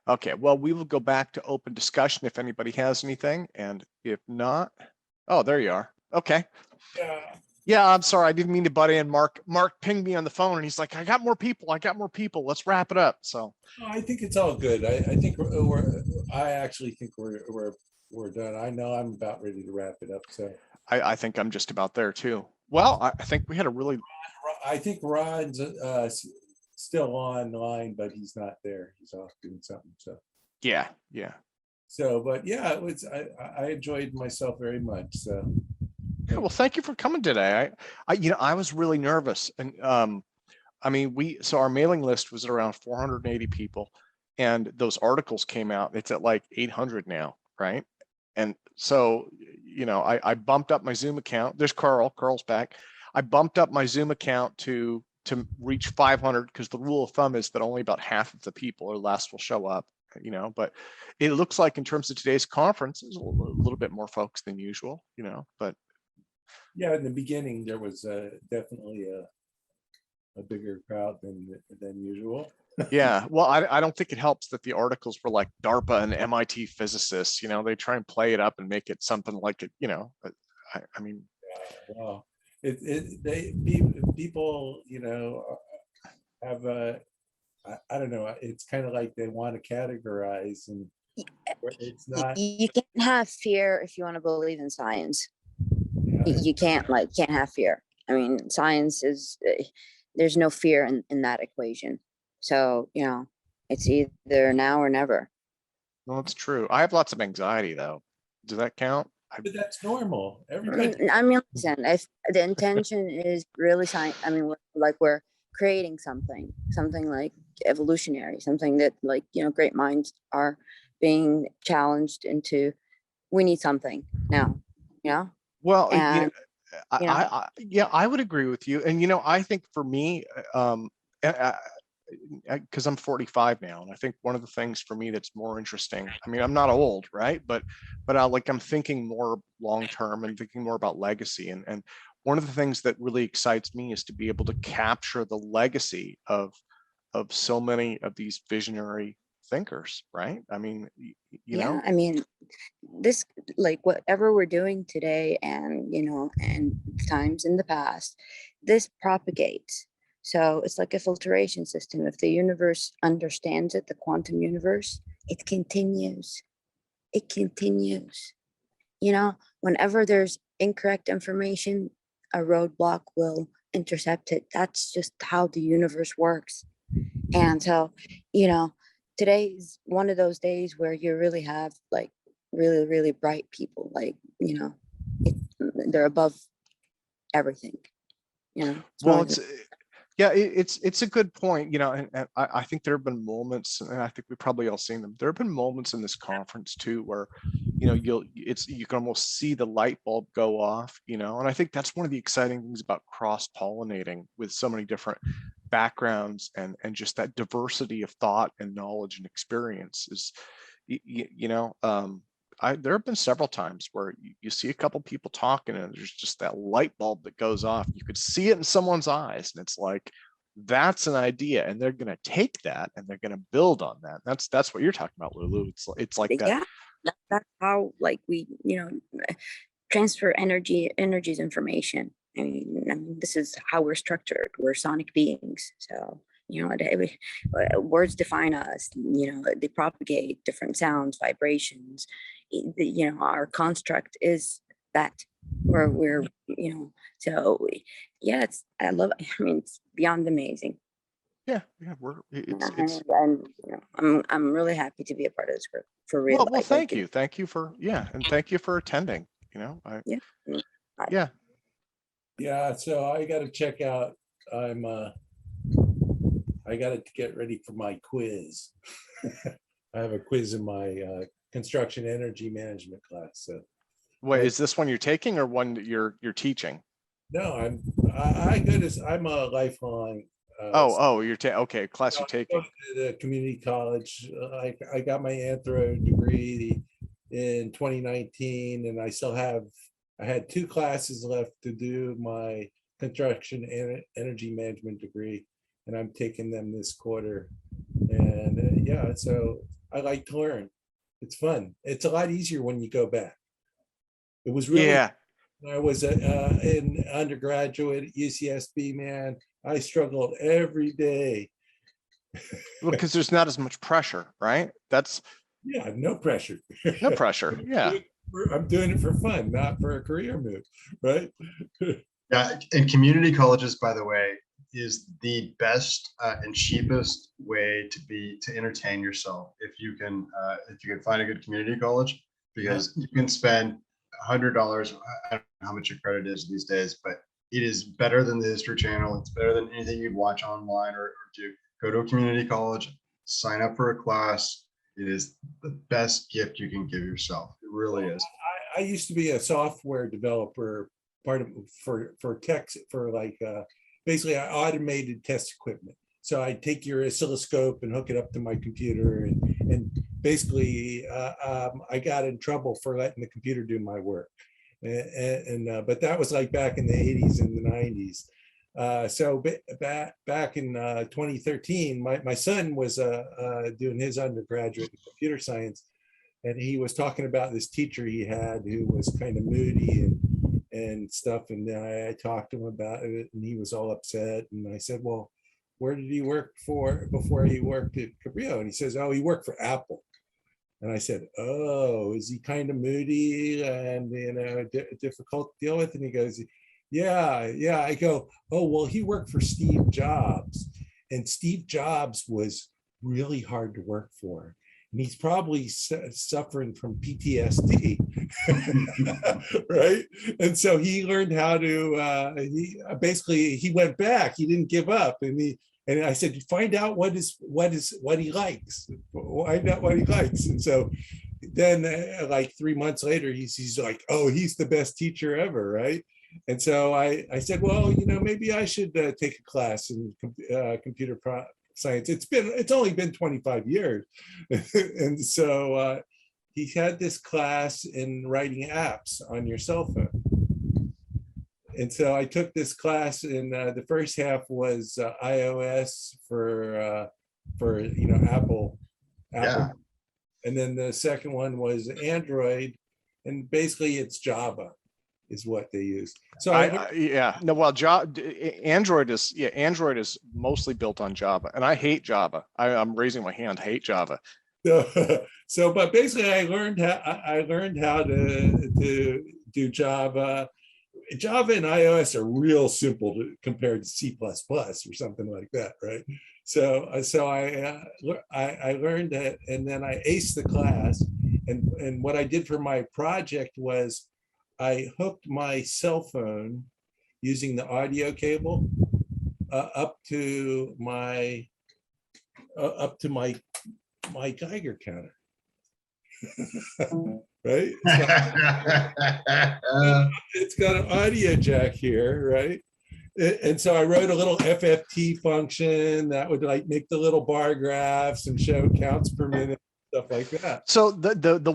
Okay, well, we will go back to open discussion if anybody has anything, and if not, oh, there you are. Okay. Yeah. Yeah, I'm sorry, I didn't mean to butt in. Mark pinged me on the phone, and he's like, "I got more people. Let's wrap it up." So I think it's all good. I actually think we're done. I know I'm about ready to wrap it up. So I think I'm just about there too. Well, I think we had a really. I think Ron's still online, but he's not there. He's off doing something. So Yeah. so, but yeah, it was. I enjoyed myself very much. So Yeah, well, thank you for coming today. I was really nervous, and I mean, so our mailing list was at around 480 people, and those articles came out. It's at like 800 now, right? And so, I bumped up my Zoom account. There's Carl. Carl's back. I bumped up my Zoom account to reach 500 because the rule of thumb is that only about half of the people or less will show up. But it looks like in terms of today's conference, there's a little bit more folks than usual. But yeah, in the beginning there was definitely a bigger crowd than usual. yeah, well, I don't think it helps that the articles were like DARPA and MIT physicists. They try and play it up and make it something like it. I mean, Well, people, have I don't know. It's kind of like they want to categorize, and it's not. You can't have fear if you want to believe in science. Yeah, You can't have fear. I mean, science is, there's no fear in that equation. So, it's either now or never. well, it's true. I have lots of anxiety though. Does that count? but that's normal. Everybody. I mean, listen, if the intention is really science, I mean, we're creating something like evolutionary, something that great minds are being challenged into. We need something now, Well, and I would agree with you. And I think for me, because I'm 45 now, and I think one of the things for me that's more interesting. I mean, I'm not old, right? But I'm thinking more long term and thinking more about legacy. And one of the things that really excites me is to be able to capture the legacy of so many of these visionary thinkers, right? I mean, I mean, this, whatever we're doing today and times in the past, this propagates. So it's like a filtration system. If the universe understands it, the quantum universe, it continues. Whenever there's incorrect information, a roadblock will intercept it. That's just how the universe works. And so, today is one of those days where you really have really, really bright people, they're above everything, Well, it's a good point, and I think there have been moments, and I think we've probably all seen them. There have been moments in this conference too where, you can almost see the light bulb go off, and I think that's one of the exciting things about cross-pollinating with so many different backgrounds and just that diversity of thought and knowledge and experience is, there have been several times where you see a couple people talking and there's just that light bulb that goes off. You could see it in someone's eyes, and it's like, that's an idea, and they're going to take that and they're going to build on that. That's what you're talking about, Lulu. It's like that. Yeah, that's how we transfer energy's information. I mean, this is how we're structured. We're sonic beings, so words define us. They propagate different sounds, vibrations. Our construct is that we're so yeah, I love it. I mean, it's beyond amazing. Yeah, I'm really happy to be a part of this group, for real. Well, thank you and thank you for attending. Yeah, so I got to check out. I got to get ready for my quiz. I have a quiz in my construction energy management class. So, wait, is this one you're taking or one that you're teaching? No, I'm a lifelong. You're okay. Class you're taking. To the community college. I got my anthro degree in 2019, and I had 2 classes left to do my construction energy management degree, and I'm taking them this quarter. And so I like to learn. It's fun. It's a lot easier when you go back. It was really, Yeah. I was in undergraduate at UCSB, man. I struggled every day. Because there's not as much pressure, right? That's Yeah, no pressure. no pressure. Yeah. I'm doing it for fun, not for a career move, right? Yeah, and community colleges, by the way, is the best and cheapest way to entertain yourself if you can find a good community college, because you can spend $100. I don't know how much your credit is these days, but it is better than the History Channel. It's better than anything you'd watch online or do. Go to a community college, sign up for a class. It is the best gift you can give yourself. It really is. I used to be a software developer, for tech, for like basically I automated test equipment. So I take your oscilloscope and hook it up to my computer, and basically I got in trouble for letting the computer do my work. But that was like back in the 80s and the 90s. So back in 2013, my son was doing his undergraduate in computer science, and he was talking about this teacher he had who was kind of moody and stuff. And I talked to him about it, and he was all upset. And I said, well, where did he work for before he worked at Cabrillo? And he says, oh, he worked for Apple. And I said, oh, is he kind of moody and, difficult to deal with? And he goes, yeah. I go, oh, well, he worked for Steve Jobs, and Steve Jobs was really hard to work for. And he's probably suffering from PTSD, right? And so he learned how to, he went back, he didn't give up. And I said, find out what he likes, find out what he likes. And so then like 3 months later, he's like, oh, he's the best teacher ever, right? And so I said, well, maybe I should take a class in computer science. It's only been 25 years. And so he had this class in writing apps on your cell phone. And so I took this class, and the first half was iOS for Apple. Yeah. And then the second one was Android, and basically it's Java is what they use. So Android is mostly built on Java, and I hate Java. I'm raising my hand, hate Java. But basically I learned how to do Java. Java and iOS are real simple compared to C++ or something like that, right? So I learned that, and then I aced the class. And what I did for my project was I hooked my cell phone using the audio cable up to my Geiger counter. Right? It's got an audio jack here, right? And so I wrote a little FFT function that would like make the little bar graphs and show counts per minute, stuff like that. So the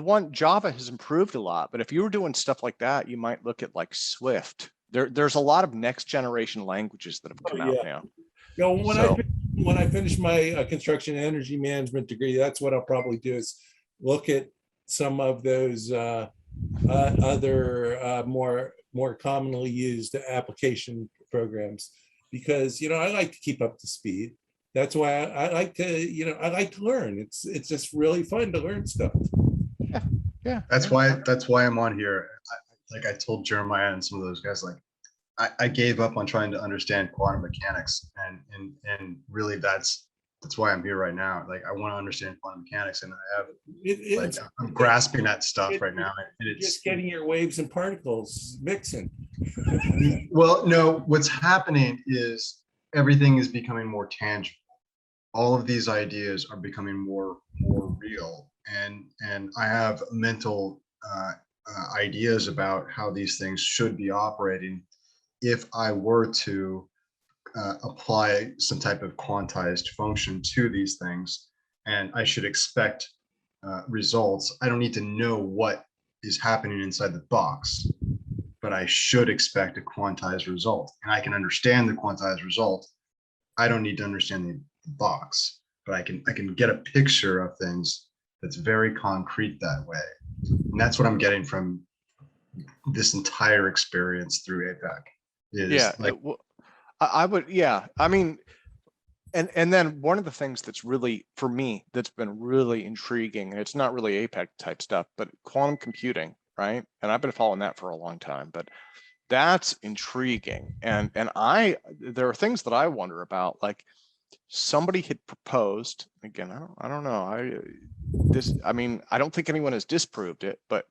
one Java has improved a lot, but if you were doing stuff like that, you might look at like Swift. There's a lot of next generation languages that have come out now. When I finish my construction energy management degree, that's what I'll probably do, is look at some of those other more commonly used application programs, because I like to keep up to speed. That's why I like to learn. It's just really fun to learn stuff. Yeah. That's why I'm on here. Like I told Jeremiah and some of those guys, like I gave up on trying to understand quantum mechanics, and really that's why I'm here right now. Like I want to understand quantum mechanics, and I'm grasping that stuff right now. It's just getting your waves and particles mixing. Well, no, what's happening is everything is becoming more tangible. All of these ideas are becoming more real, and I have mental ideas about how these things should be operating if I were to apply some type of quantized function to these things, and I should expect results. I don't need to know what is happening inside the box, but I should expect a quantized result, and I can understand the quantized result. I don't need to understand the box, but I can get a picture of things that's very concrete that way. And that's what I'm getting from this entire experience through APEC is Yeah, like, I would, yeah. I mean, and then one of the things that's really, for me, that's been really intriguing, and it's not really APEC type stuff, but quantum computing, right? And I've been following that for a long time, but that's intriguing. And there are things that I wonder about, like somebody had proposed, again, I don't know. I mean, I don't think anyone has disproved it, but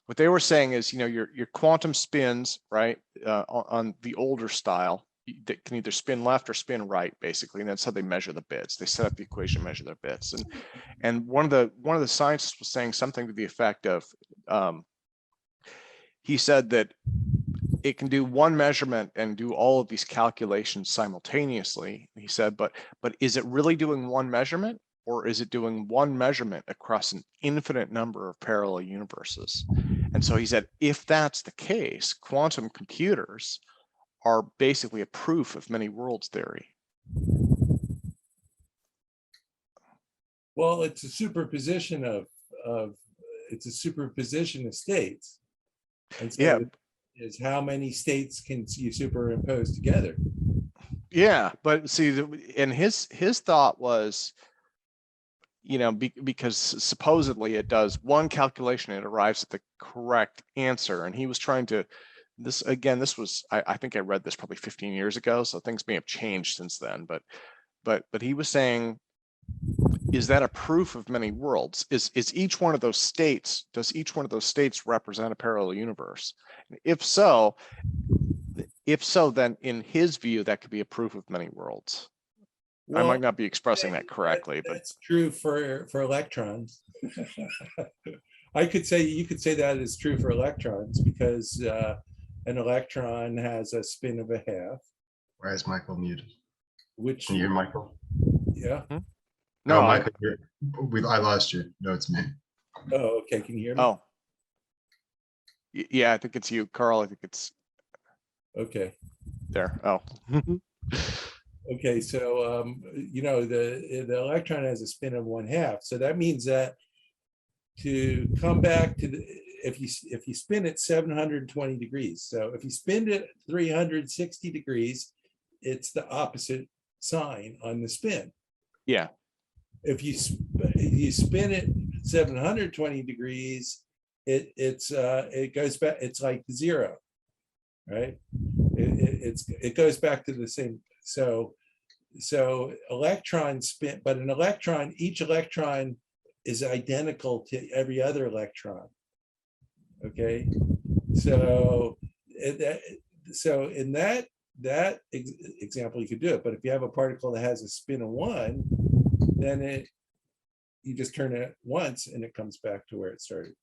what they were saying is, your quantum spins, right, on the older style, that can either spin left or spin right, basically, and that's how they measure the bits. They set up the equation, measure their bits, and one of the scientists was saying something to the effect of, he said that it can do one measurement and do all of these calculations simultaneously. He said, but is it really doing one measurement, or is it doing one measurement across an infinite number of parallel universes? And so he said, if that's the case, quantum computers are basically a proof of many worlds theory. Well, it's a superposition of states. And so Yeah. is how many states can you superimpose together? Yeah, but see, and his thought was, because supposedly it does one calculation, it arrives at the correct answer. And he was trying to, this was, I think I read this probably 15 years ago, so things may have changed since then, but he was saying, is that a proof of many worlds? Is each one of those states, does each one of those states represent a parallel universe? If so, then in his view, that could be a proof of many worlds. I might not be expressing that correctly, but that's true for electrons. You could say that is true for electrons, because an electron has a spin of a half. why is Michael muted? Which, Can you hear Michael? yeah. no, Michael, I lost you. No, it's me. Oh, okay. Can you hear me? Oh, yeah, I think it's you, Carl. I think it's Okay. there. Oh. Okay, so the electron has a spin of 1/2. So that means that to come back to if you spin it 720 degrees. So if you spin it 360 degrees, it's the opposite sign on the spin. Yeah. If you spin it 720 degrees, it goes back. It's like 0, right? It goes back to the same. So electrons spin, but each electron is identical to every other electron. Okay, so in that example you could do it, but if you have a particle that has a spin of 1, then you just turn it once and it comes back to where it started.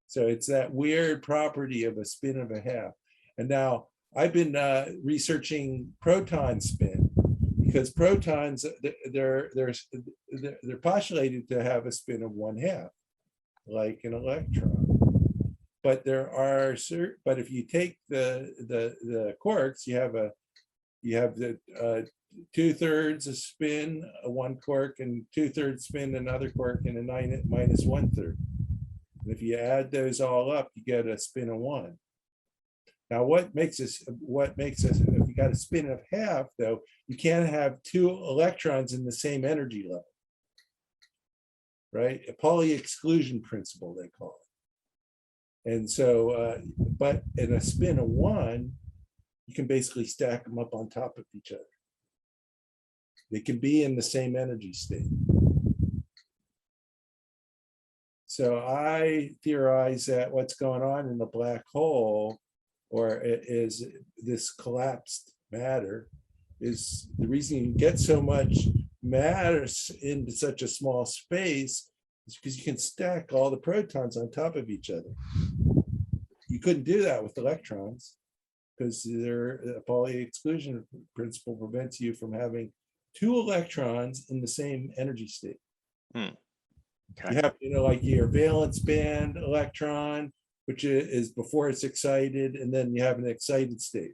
So it's that weird property of a spin of a half. And now I've been researching proton spin, because protons, they're postulated to have a spin of 1/2, like an electron. But but if you take the quarks, you have the 2/3 a spin, one quark, and 2/3 spin, another quark, and a minus 1/3. And if you add those all up, you get a spin of 1. Now, what makes us, if you got a spin of half, though, you can't have 2 electrons in the same energy level, right? A Pauli exclusion principle, they call it. And so, but in a spin of 1, you can basically stack them up on top of each other. They can be in the same energy state. So I theorize that what's going on in the black hole, or is this collapsed matter, is the reason you get so much matter into such a small space is because you can stack all the protons on top of each other. You couldn't do that with electrons, because the Pauli exclusion principle prevents you from having 2 electrons in the same energy state. Okay. You have, like your valence band electron, which is before it's excited, and then you have an excited state,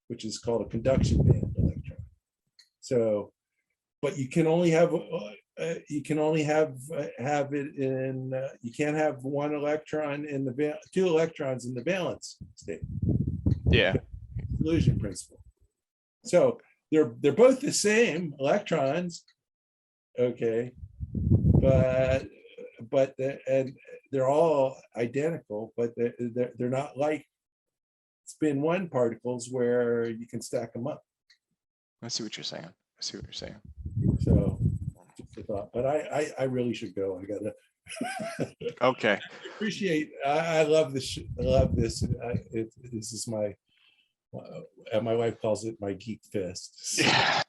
which is called a conduction band electron. So, but you can only have you can only have it in, you can't have one electron in the, two electrons in the valence state. Yeah. Collision principle. So they're both the same electrons, okay, but and they're all identical, but they're not like spin one particles where you can stack them up. I see what you're saying. I see what you're saying. So just a thought, but I really should go. I gotta. Okay. Appreciate. I love this. I love this. This is my. My wife calls it my geek fest. Yeah.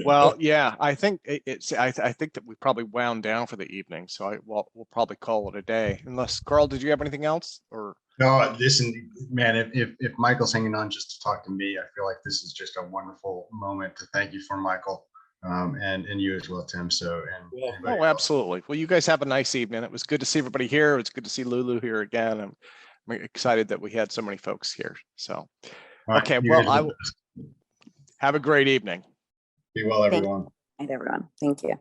Well, yeah, I think it's. I think that we probably wound down for the evening, so we'll probably call it a day. Unless Carl, did you have anything else or? No, listen, man, if Michael's hanging on just to talk to me, I feel like this is just a wonderful moment to thank you for Michael, and you as well, Tim. So, and Oh, absolutely. Well, you guys have a nice evening. It was good to see everybody here. It's good to see Lulu here again. I'm excited that we had so many folks here. So, okay, well, I will have a great evening. Be well, everyone. Thank you, everyone. Thank you.